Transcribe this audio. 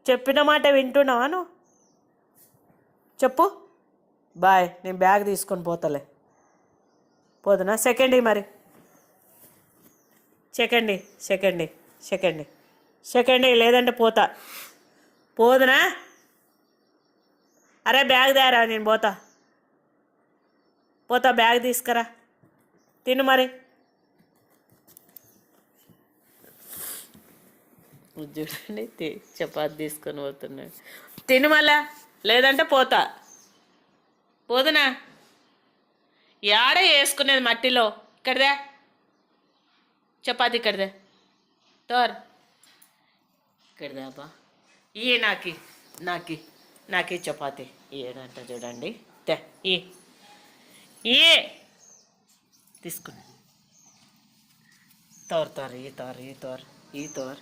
చెప్పిన మాట వింటున్నావా నువ్వు? చెప్పు. బాయ్, నేను బ్యాగ్ తీసుకొని పోతలే. పోదునా? సెకండ్ మరి. సెకండ్ లేదంటే పోతా. పోదునా? అరే బ్యాగ్ తేరా, నేను పోతా. బ్యాగ్ తీసుకురా. తిను మరి. చూడండి, చపాతి తీసుకొని పోతున్నాడు. తిను మళ్ళా, లేదంటే పోతా. పోదునా? యాడే వేసుకునేది మట్టిలో. ఇక్కడదే చపాతి, ఇక్కడదే తోర్, ఇక్కడదే అబ్బా. ఇయ్యే నాకి చపాతి ఇయ్యడంట. చూడండి, తే ఇయ్యే తీసుకుని. తోర్ ఈ తోర్